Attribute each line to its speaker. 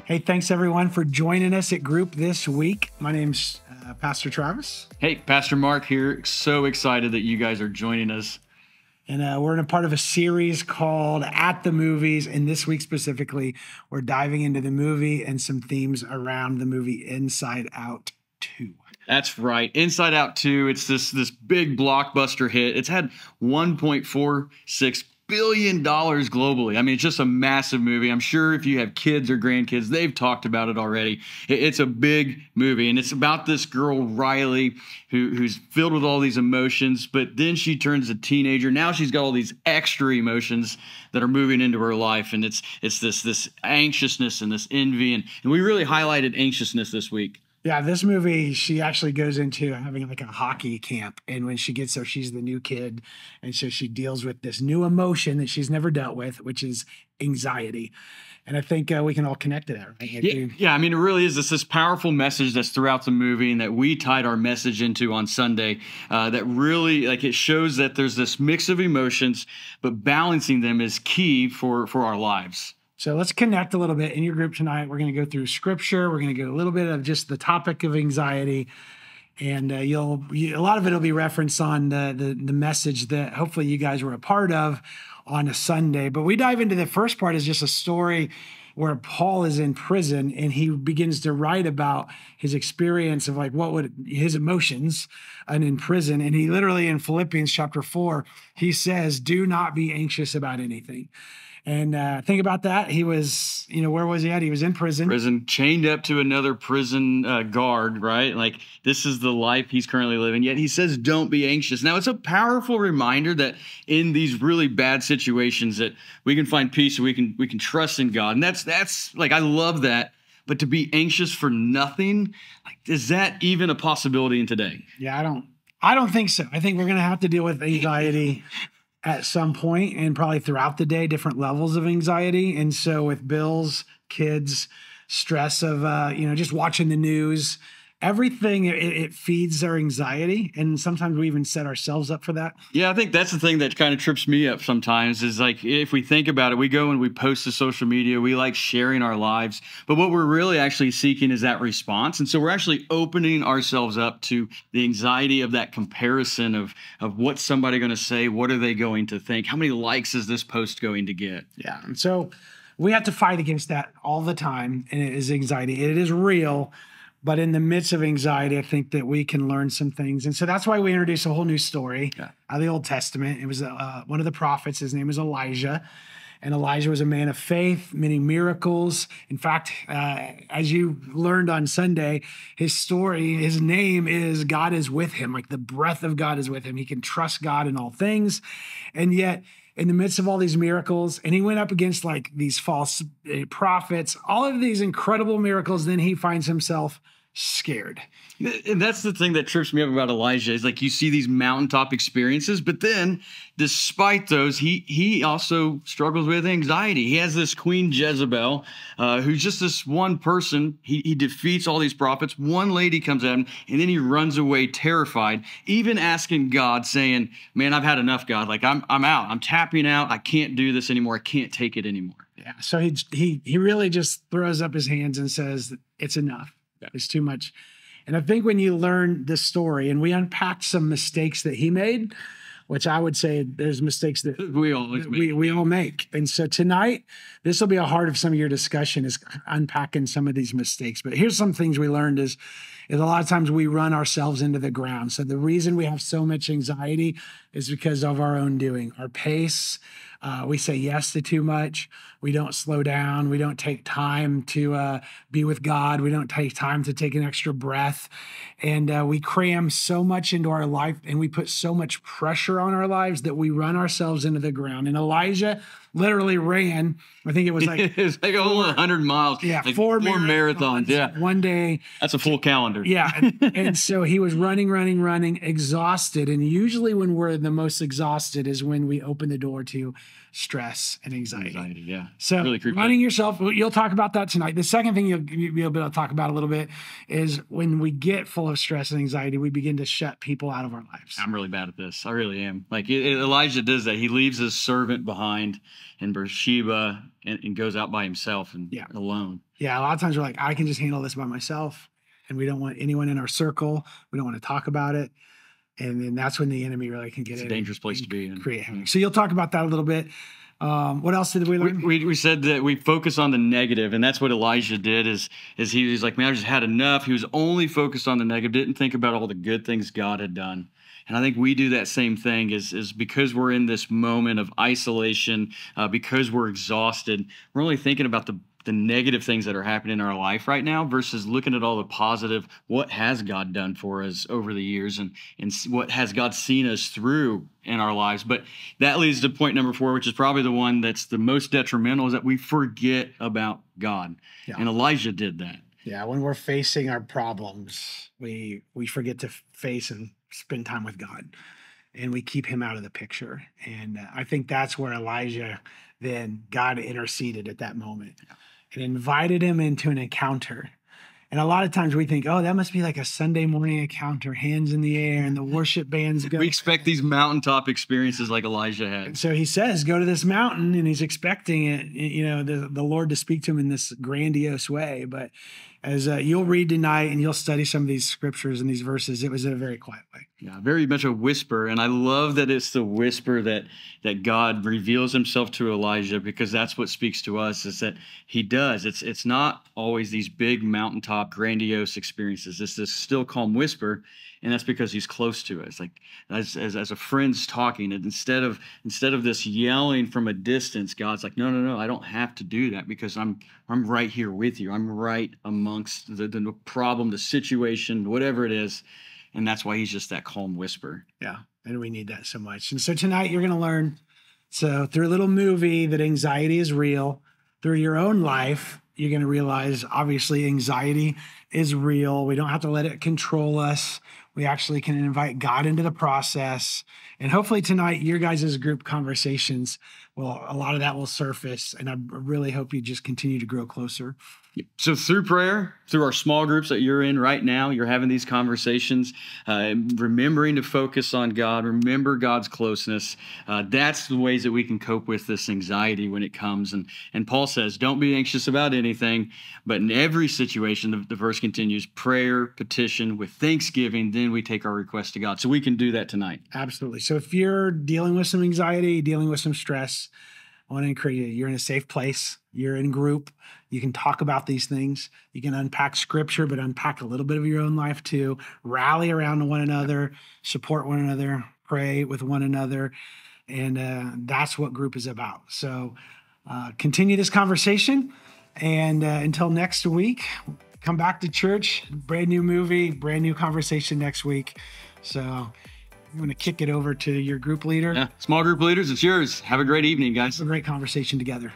Speaker 1: Hey, thanks everyone for joining us at Group this week. My name's Pastor Travis.
Speaker 2: Hey, Pastor Mark here. So excited that you guys are joining us.
Speaker 1: And we're in a part of a series called At the Movies. And this week specifically, we're diving into the movie and some themes around the movie Inside Out 2.
Speaker 2: That's right. Inside Out 2. It's this big blockbuster hit. It's had $1.46 billion globally. I mean, it's just a massive movie. I'm sure if you have kids or grandkids, they've talked about it already. It's a big movie, and it's about this girl, Riley, who's filled with all these emotions, but then she turns a teenager. Now she's got all these extra emotions that are moving into her life, and it's this anxiousness and this envy, and we really highlighted anxiousness this week.
Speaker 1: Yeah, this movie, she actually goes into having like a hockey camp. And when she gets there, she's the new kid. And so she deals with this new emotion that she's never dealt with, which is anxiety. And I think we can all connect to that, right?
Speaker 2: Yeah, I mean, it really is this powerful message that's throughout the movie and that we tied our message into on Sunday that really, like, it shows that there's this mix of emotions, but balancing them is key for our lives.
Speaker 1: So let's connect a little bit in your group tonight. We're going to go through scripture. We're going to go a little bit of just the topic of anxiety. And a lot of it will be referenced on the message that hopefully you guys were a part of on a Sunday. But we dive into the first part is just a story where Paul is in prison and he begins to write about his experience of like his emotions and in prison. And he literally in Philippians chapter 4, he says, do not be anxious about anything. And think about that. He was, where was he at? He was in prison.
Speaker 2: Prison, chained up to another prison guard, right? Like, this is the life he's currently living. Yet he says, don't be anxious. Now, it's a powerful reminder that in these really bad situations that we can find peace and we can trust in God. And that's like, I love that. But to be anxious for nothing, like, is that even a possibility in today?
Speaker 1: Yeah, I don't think so. I think we're going to have to deal with anxiety at some point and probably throughout the day, different levels of anxiety. And so with bills, kids, stress of, just watching the news, everything, it feeds our anxiety. And sometimes we even set ourselves up for that.
Speaker 2: Yeah, I think that's the thing that kind of trips me up sometimes is like, if we think about it, we go and we post to social media, we like sharing our lives, but what we're really actually seeking is that response. And so we're actually opening ourselves up to the anxiety of that comparison of what's somebody going to say? What are they going to think? How many likes is this post going to get?
Speaker 1: Yeah. And so we have to fight against that all the time. And it is anxiety. It is real. But in the midst of anxiety, I think that we can learn some things. And so that's why we introduced a whole new story out of the Old Testament. It was one of the prophets. His name is Elijah. And Elijah was a man of faith, many miracles. In fact, as you learned on Sunday, his story, his name is God is with him. Like the breath of God is with him. He can trust God in all things. And yet, in the midst of all these miracles, and he went up against like these false prophets, all of these incredible miracles, then he finds himself scared.
Speaker 2: And that's the thing that trips me up about Elijah is like you see these mountaintop experiences, but then despite those, he also struggles with anxiety. He has this Queen Jezebel, who's just this one person. He defeats all these prophets. One lady comes at him, and then he runs away terrified, even asking God, saying, man, I've had enough, God. Like, I'm out. I'm tapping out. I can't do this anymore. I can't take it anymore.
Speaker 1: Yeah. So he really just throws up his hands and says, it's enough. Yeah. It's too much. And I think when you learn this story and we unpacked some mistakes that he made, which I would say there's mistakes that we all make. And so tonight, this will be a heart of some of your discussion is unpacking some of these mistakes. But here's some things we learned is a lot of times we run ourselves into the ground. So the reason we have so much anxiety is because of our own doing, our pace. We say yes to too much. We don't slow down. We don't take time to be with God. We don't take time to take an extra breath. And we cram so much into our life and we put so much pressure on our lives that we run ourselves into the ground. And Elijah literally ran, I think it was like...
Speaker 2: it was like over 100 miles.
Speaker 1: Yeah,
Speaker 2: like
Speaker 1: four
Speaker 2: marathons. Yeah.
Speaker 1: One day.
Speaker 2: That's a full calendar.
Speaker 1: Yeah. And so he was running, exhausted. And usually when we're the most exhausted is when we open the door to stress and anxiety.
Speaker 2: Yeah.
Speaker 1: So
Speaker 2: really
Speaker 1: running yourself, you'll talk about that tonight. The second thing you'll be able to talk about a little bit is when we get full of stress and anxiety, we begin to shut people out of our lives.
Speaker 2: I'm really bad at this. I really am. Like Elijah does that. He leaves his servant behind in Beersheba and goes out by himself and alone.
Speaker 1: Yeah, a lot of times we're like, I can just handle this by myself, and we don't want anyone in our circle. We don't want to talk about it. And then that's when the enemy really can get
Speaker 2: It's
Speaker 1: in.
Speaker 2: a dangerous place to be in.
Speaker 1: Create havoc. So you'll talk about that a little bit. What else did we learn?
Speaker 2: We said that we focus on the negative, and that's what Elijah did. Is he was like, man, I just had enough. He was only focused on the negative, didn't think about all the good things God had done. And I think we do that same thing is because we're in this moment of isolation, because we're exhausted, we're only thinking about the negative things that are happening in our life right now versus looking at all the positive. What has God done for us over the years, and what has God seen us through in our lives? But that leads to point number 4, which is probably the one that's the most detrimental, is that we forget about God. Yeah. And Elijah did that.
Speaker 1: Yeah, when we're facing our problems, we forget to face and spend time with God, and we keep him out of the picture. And I think that's where Elijah, then God interceded at that moment. Yeah. And invited him into an encounter. And a lot of times we think, oh, that must be like a Sunday morning encounter, hands in the air and the worship bands go.
Speaker 2: We expect these mountaintop experiences like Elijah had.
Speaker 1: And so he says, go to this mountain, and he's expecting it, you know, the Lord to speak to him in this grandiose way. But as you'll read tonight and you'll study some of these scriptures and these verses, it was in a very quiet way.
Speaker 2: Yeah, very much a whisper. And I love that it's the whisper that God reveals himself to Elijah, because that's what speaks to us, is that he does. It's not always these big mountaintop, grandiose experiences. It's this still calm whisper. And that's because he's close to us, like as a friend's talking. And instead of this yelling from a distance, God's like, no, I don't have to do that, because I'm right here with you. I'm right amongst the problem, the situation, whatever it is. And that's why he's just that calm whisper.
Speaker 1: Yeah, and we need that so much. And so tonight you're going to learn, so through a little movie, that anxiety is real. Through your own life, you're going to realize, obviously, anxiety is real. We don't have to let it control us. We actually can invite God into the process. And hopefully tonight, your guys' group conversations, well, a lot of that will surface. And I really hope you just continue to grow closer.
Speaker 2: So through prayer, through our small groups that you're in right now, you're having these conversations, remembering to focus on God, remember God's closeness. That's the ways that we can cope with this anxiety when it comes. And Paul says, don't be anxious about anything, but in every situation, the verse continues, prayer, petition, with thanksgiving, then we take our request to God. So we can do that tonight.
Speaker 1: Absolutely. So if you're dealing with some anxiety, dealing with some stress, I want to encourage you, you're in a safe place. You're in group. You can talk about these things. You can unpack scripture, but unpack a little bit of your own life too. Rally around one another, support one another, pray with one another. And that's what group is about. So continue this conversation. And until next week, come back to church. Brand new movie, brand new conversation next week. So I'm going to kick it over to your group leader.
Speaker 2: Yeah, small group leaders, it's yours. Have a great evening, guys.
Speaker 1: Have a great conversation together.